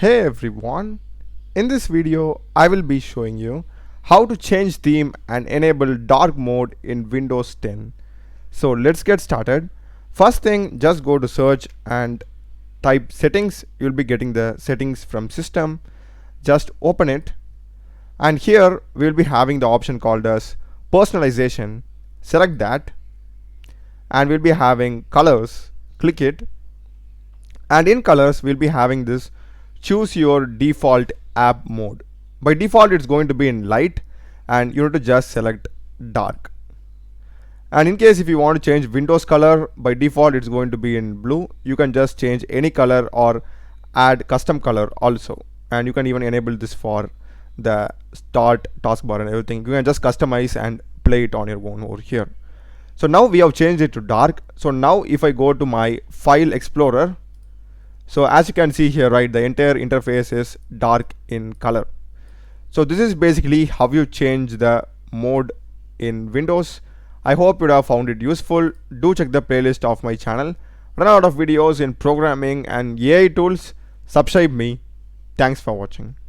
Hey everyone, in this video I will be showing you how to change theme and enable dark mode in Windows 10. So let's get started. First thing, just go to search and type settings. You'll be getting the settings from system. Just open it, and here we'll be having the option called as personalization. Select that, and we'll be having colors. Click it, and in colors we'll be having this choose your default app mode. By default it's going to be in light, and you need to just select dark. And in case if you want to change Windows color, by default it's going to be in blue. You can just change any color or add custom color also, and you can even enable this for the start taskbar and everything. You can just customize and play it on your own over here. So now we have changed it to dark. So now if I go to my file explorer, so as you can see here, right, the entire interface is dark in color. So this is basically how you change the mode in Windows. I hope you have found it useful. Do check the playlist of my channel. Run out of videos in programming and AI tools. Subscribe me. Thanks for watching.